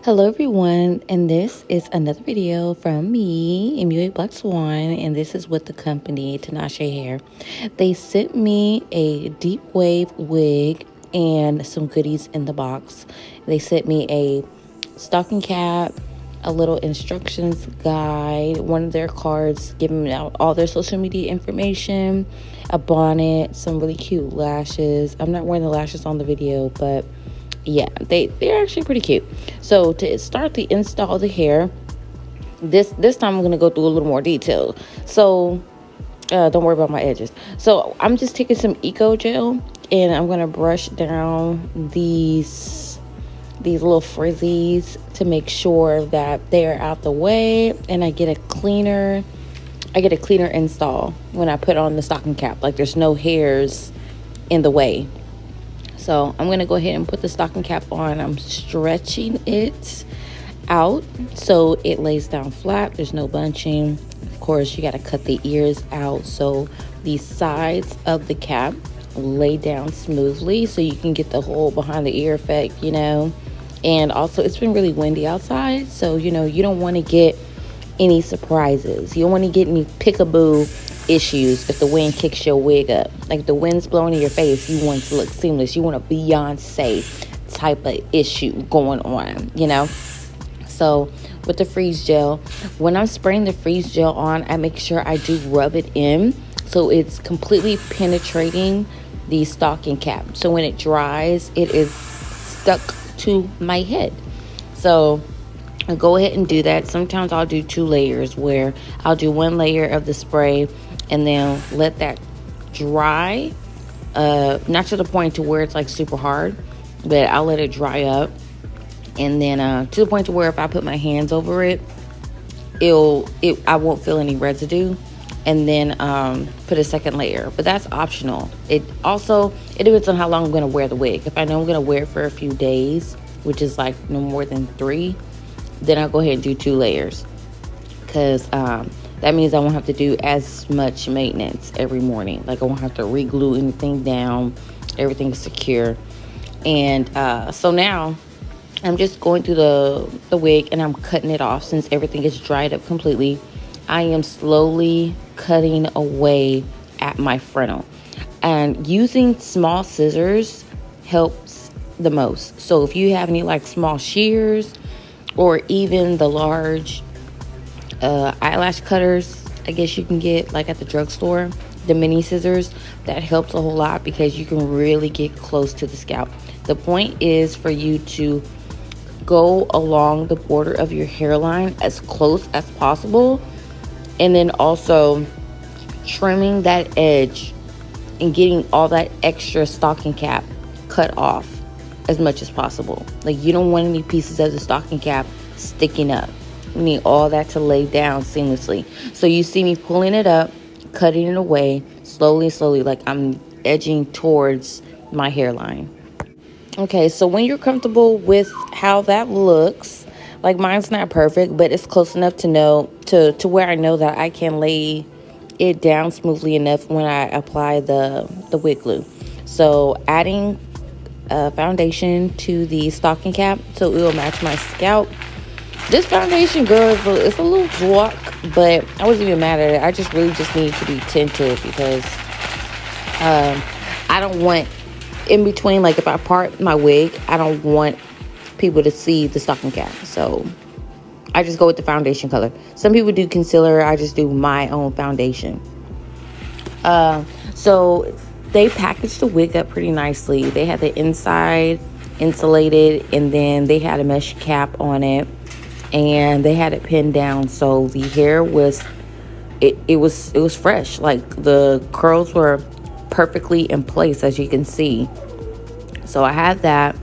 Hello everyone, and this is another video from me, MUA Black Swan, and this is with the company Tinashe Hair. They sent me a deep wave wig and some goodies in the box. They sent me a stocking cap, a little instructions guide, one of their cards giving out all their social media information, a bonnet, some really cute lashes. I'm not wearing the lashes on the video, but yeah, they're actually pretty cute. So to start the install of the hair, this time I'm going to go through a little more detail. So don't worry about my edges. So I'm just taking some eco gel and I'm going to brush down these little frizzies to make sure that they're out the way, and I get a cleaner install when I put on the stocking cap. Like there's no hairs in the way. So I'm going to go ahead and put the stocking cap on. I'm stretching it out so it lays down flat. There's no bunching. Of course, you got to cut the ears out so the sides of the cap lay down smoothly so you can get the whole behind the ear effect, you know. And also, it's been really windy outside, so, you know, you don't want to get any surprises. You don't want to get any peekaboo issues if the wind kicks your wig up. Like if the wind's blowing in your face, you want it to look seamless. You want a Beyonce type of issue going on, you know. So with the freeze gel, when I'm spraying the freeze gel on, I make sure I do rub it in so it's completely penetrating the stocking cap. So when it dries, it is stuck to my head. So I'll go ahead and do that. Sometimes I'll do 2 layers where I'll do 1 layer of the spray and then let that dry, not to the point to where it's like super hard, but I'll let it dry up, and then to the point to where if I put my hands over it, I won't feel any residue, and then put a second layer. But that's optional. It depends on how long I'm going to wear the wig. If I know I'm going to wear it for a few days, which is like no more than 3, then I'll go ahead and do 2 layers, because that means I won't have to do as much maintenance every morning. Like I won't have to re-glue anything down. Everything's secure. And so now I'm just going through the wig and I'm cutting it off since everything is dried up completely. I am slowly cutting away at my frontal. And using small scissors helps the most. So if you have any like small shears or even the large eyelash cutters, I guess you can get like at the drugstore, the mini scissors, that helps a whole lot because you can really get close to the scalp. The point is for you to go along the border of your hairline as close as possible, and then also trimming that edge and getting all that extra stocking cap cut off as much as possible. Like you don't want any pieces of the stocking cap sticking up. We need all that to lay down seamlessly. So you see me pulling it up, cutting it away, slowly, like I'm edging towards my hairline. Okay, so when you're comfortable with how that looks, like mine's not perfect, but it's close enough to know to where I know that I can lay it down smoothly enough when I apply the wig glue. So adding foundation to the stocking cap so it will match my scalp. This foundation, girl, it's a little dark, but I wasn't even mad at it. I just really need to be tinted because I don't want, in between, like if I part my wig, I don't want people to see the stocking cap. So I just go with the foundation color. Some people do concealer. I just do my own foundation. So they packaged the wig up pretty nicely. They had the inside insulated, and then they had a mesh cap on it. And they had it pinned down, so the hair was it was fresh. Like the curls were perfectly in place, as you can see. So I had that.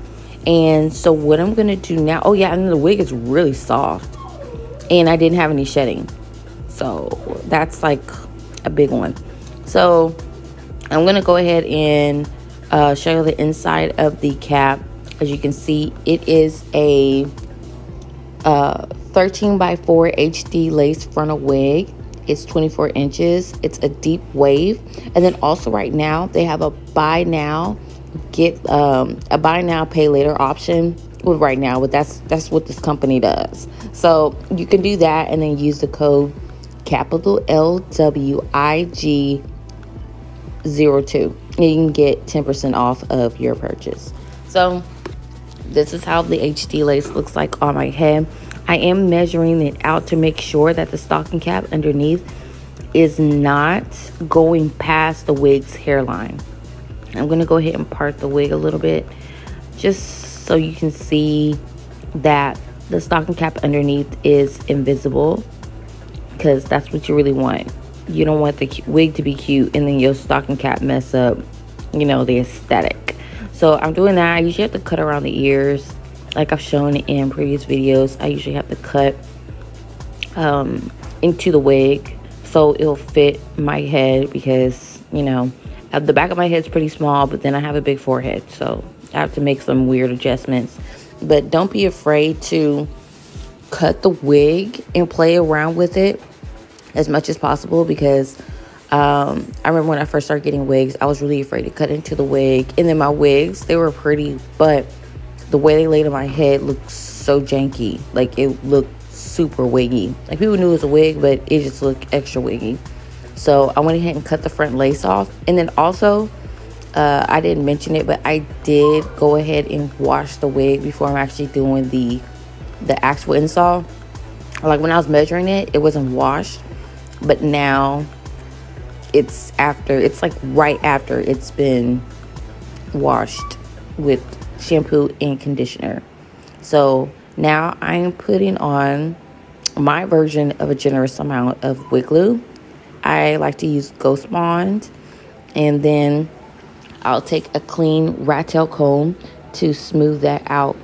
And so what I'm gonna do now, oh yeah, and the wig is really soft, and I didn't have any shedding, so that's like a big one. So I'm gonna go ahead and show you the inside of the cap. As you can see, it is a 13 by 4 HD lace frontal wig. It's 24 inches. It's a deep wave. And then also right now they have a buy now pay later option. right now, but that's what this company does. So you can do that and then use the code capital LWIG02, and you can get 10% off of your purchase. So this is how the HD lace looks like on my head. I am measuring it out to make sure that the stocking cap underneath is not going past the wig's hairline. I'm going to go ahead and part the wig a little bit just so you can see that the stocking cap underneath is invisible, because that's what you really want. You don't want the wig to be cute and then your stocking cap mess up, you know, the aesthetic. So I'm doing that. I usually have to cut around the ears. Like I've shown in previous videos, I usually have to cut into the wig so it'll fit my head, because, you know, the back of my head's pretty small, but then I have a big forehead, so I have to make some weird adjustments. But don't be afraid to cut the wig and play around with it as much as possible, because I remember when I first started getting wigs, I was really afraid to cut into the wig. And then my wigs, they were pretty, but the way they laid on my head looked so janky. Like, it looked super wiggy. Like, people knew it was a wig, but it just looked extra wiggy. So I went ahead and cut the front lace off. And then also, I didn't mention it, but I did go ahead and wash the wig before I'm actually doing the actual install. Like, when I was measuring it, it wasn't washed. But now it's like right after it's been washed with shampoo and conditioner. So now I am putting on my version of a generous amount of Wig Glue. I like to use Ghost Bond, and then I'll take a clean rat tail comb to smooth that out.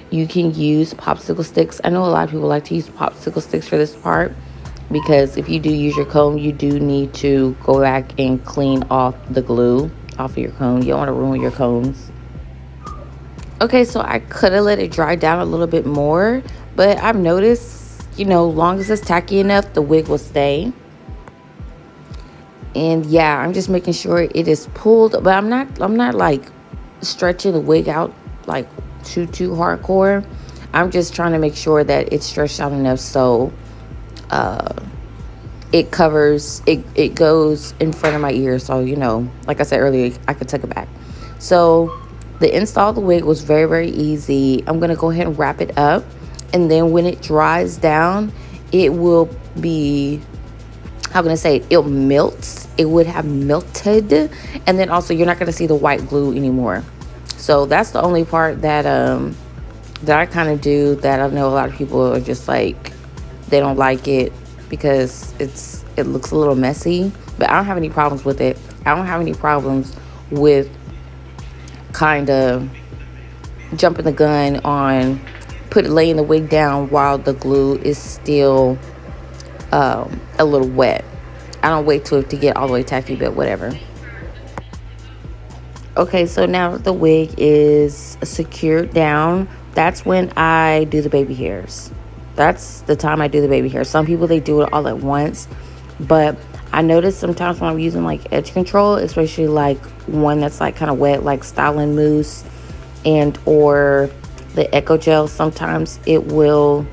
You can use popsicle sticks. I know a lot of people like to use popsicle sticks for this part, because if you do use your comb, you do need to go back and clean off the glue off of your comb. You don't want to ruin your combs. Okay, so I could have let it dry down a little bit more, but I've noticed, you know, long as it's tacky enough, the wig will stay. And yeah, I'm just making sure it is pulled, but I'm not like stretching the wig out like too hardcore. I'm just trying to make sure that it's stretched out enough so it covers, it goes in front of my ear, so, you know, like I said earlier, I could tuck it back. So the install of the wig was very, very easy. I'm gonna go ahead and wrap it up, and then when it dries down, it will be, how can I say, it'll melt. It would have melted, and then also you're not gonna see the white glue anymore. So that's the only part that that I kind of do, that I know a lot of people are just like, they don't like it because it looks a little messy. But I don't have any problems with it. I don't have any problems with kind of jumping the gun on laying the wig down while the glue is still a little wet. I don't wait till it to get all the way tacky, but whatever. Okay, so now that the wig is secured down, that's when I do the baby hairs. That's the time I do the baby hair. Some people, they do it all at once, but I notice sometimes when I'm using like edge control, especially like one that's like kind of wet, like styling mousse and or the Echo Gel, sometimes it will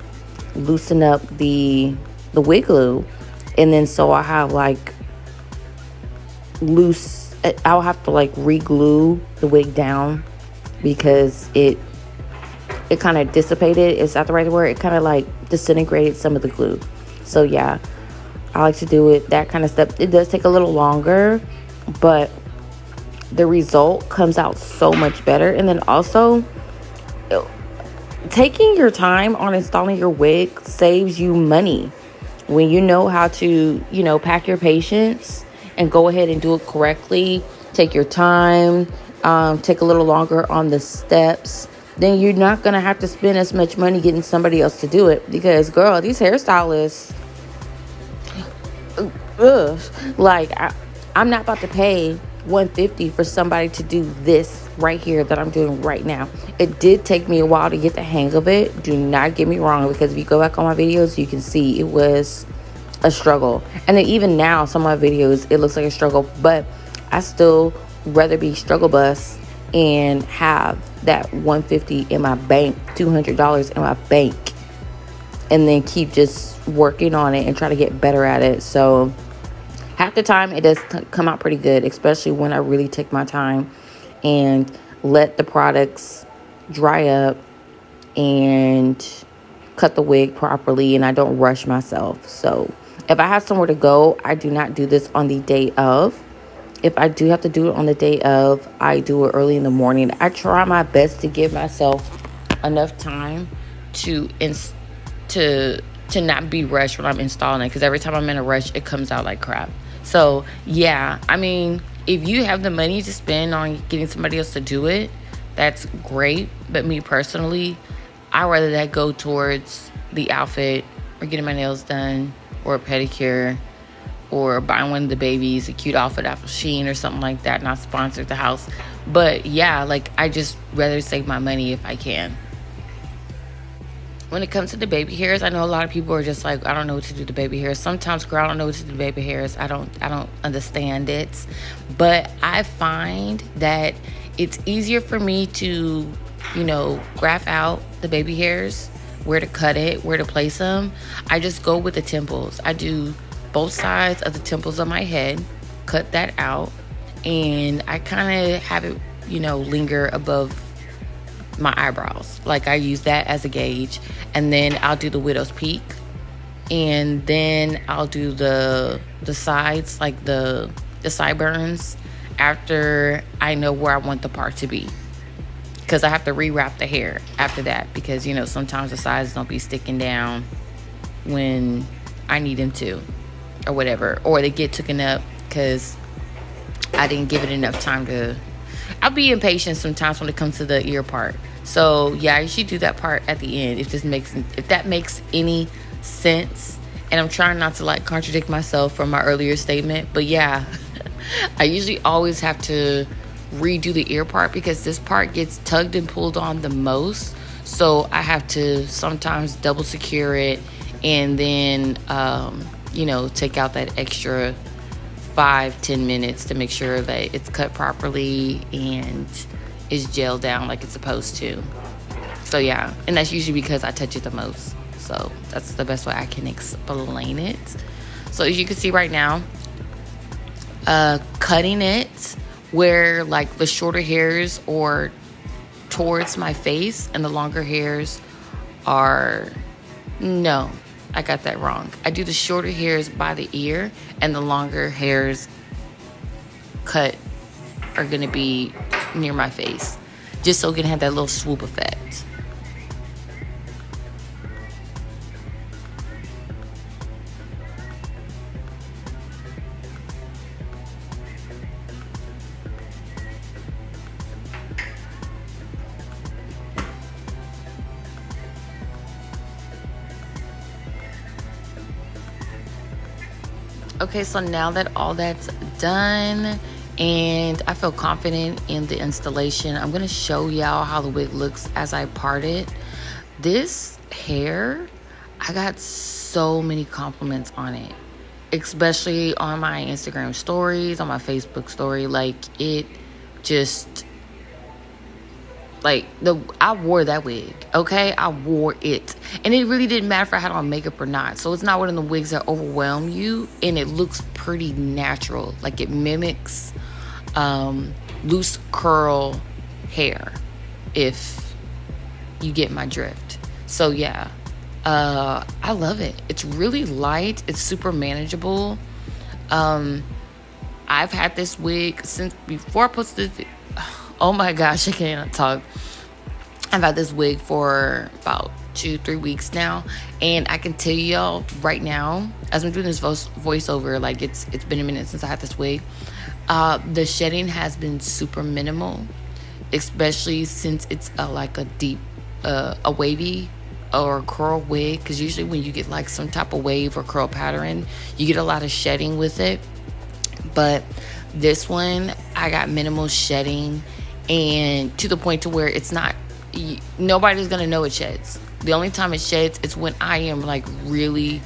loosen up the wig glue, and then so I have like loose, I'll have to like re-glue the wig down because it kind of dissipated. Is that the right word? It kind of like disintegrated some of the glue. So yeah, I like to do it, that kind of stuff. It does take a little longer, but the result comes out so much better. And then also, taking your time on installing your wig saves you money. When you know how to, you know, pack your patience and go ahead and do it correctly, take your time, take a little longer on the steps, then you're not going to have to spend as much money getting somebody else to do it. Because, girl, these hairstylists, like, I'm not about to pay $150 for somebody to do this right here that I'm doing right now. It did take me a while to get the hang of it. Do not get me wrong, because if you go back on my videos, you can see it was a struggle. And then even now, some of my videos, it looks like a struggle, but I still rather be struggle bus and have that 150 in my bank, $200 in my bank, and then keep just working on it and try to get better at it. So half the time it does come out pretty good, especially when I really take my time and let the products dry up and cut the wig properly, and I don't rush myself. So if I have somewhere to go, I do not do this on the day of. If I do have to do it on the day of, I do it early in the morning. I try my best to give myself enough time to not be rushed when I'm installing it, because every time I'm in a rush, it comes out like crap. So yeah, I mean, if you have the money to spend on getting somebody else to do it, that's great. But me personally, I'd rather that go towards the outfit, or getting my nails done, or a pedicure, or buying one of the babies a cute outfit off of Shein or something like that. Not sponsored the house, but yeah, like, I just rather save my money if I can. When it comes to the baby hairs, I know a lot of people are just like, I don't know what to do with the baby hairs. Sometimes, girl, I don't know what to do with baby hairs. I don't understand it. But I find that it's easier for me to, you know, graph out the baby hairs, where to cut it, where to place them. I just go with the temples. I do both sides of the temples of my head, cut that out, and I kind of have it, you know, linger above my eyebrows. Like, I use that as a gauge, and then I'll do the widow's peak, and then I'll do the sides, like the sideburns, after I know where I want the part to be, because I have to rewrap the hair after that, because, you know, sometimes the sides don't be sticking down when I need them to, or whatever, or they get taken up because I didn't give it enough time to. I'll be impatient sometimes when it comes to the ear part. So yeah, I usually do that part at the end, if that makes any sense. And I'm trying not to like contradict myself from my earlier statement, but yeah, I usually always have to redo the ear part, because this part gets tugged and pulled on the most. So I have to sometimes double secure it, and then you know, take out that extra 5-10 minutes to make sure that it's cut properly and is gelled down like it's supposed to. So yeah, and that's usually because I touch it the most. So that's the best way I can explain it. So as you can see right now, cutting it where like the shorter hairs are towards my face and the longer hairs are, no, I got that wrong. I do the shorter hairs by the ear, and the longer hairs cut are going to be near my face, just so it can have that little swoop effect. Okay, so now that all that's done and I feel confident in the installation, I'm going to show y'all how the wig looks as I part it. This hair, I got so many compliments on it, especially on my Instagram stories, on my Facebook story. Like, it just, like, I wore that wig, okay? I wore it. And it really didn't matter if I had on makeup or not. So it's not one of the wigs that overwhelm you, and it looks pretty natural. Like, it mimics loose curl hair, if you get my drift. So yeah, I love it. It's really light. It's super manageable. I've had this wig since before I posted this. Oh my gosh, I can't talk. I've had this wig for about 2-3 weeks now, and I can tell y'all right now, as I'm doing this voiceover, like, it's been a minute since I had this wig. The shedding has been super minimal, especially since it's like a deep, a wavy or curl wig, because usually when you get like some type of wave or curl pattern, you get a lot of shedding with it. But this one, I got minimal shedding, and to the point to where it's not, nobody's gonna know it sheds. The only time it sheds is when I am like really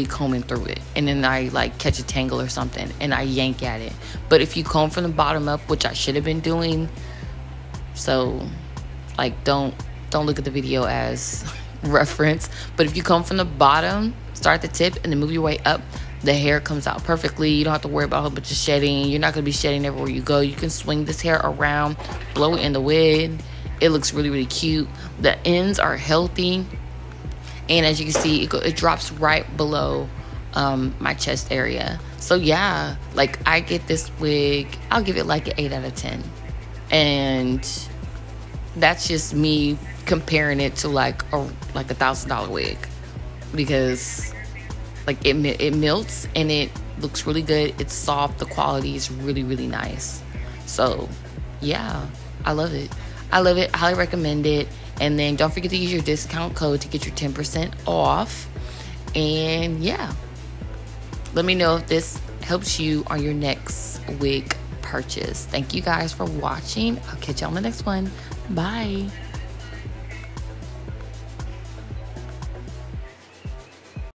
combing through it, and then I like catch a tangle or something and I yank at it. But if you comb from the bottom up, which I should have been doing, so Like, don't look at the video as reference. But if you come from the bottom, start the tip, and then move your way up, the hair comes out perfectly. You don't have to worry about a whole bunch of shedding. You're not going to be shedding everywhere you go. You can swing this hair around, blow it in the wig. It looks really, really cute. The ends are healthy. And as you can see, it drops right below my chest area. So yeah, like, I get this wig, I'll give it like an 8 out of 10. And that's just me comparing it to like a $1,000 wig, because like it melts and it looks really good. It's soft. The quality is really, really nice. So yeah, I love it. I love it. Highly recommend it. And then don't forget to use your discount code to get your 10% off. And yeah, let me know if this helps you on your next wig purchase. Thank you guys for watching. I'll catch you on the next one. Bye.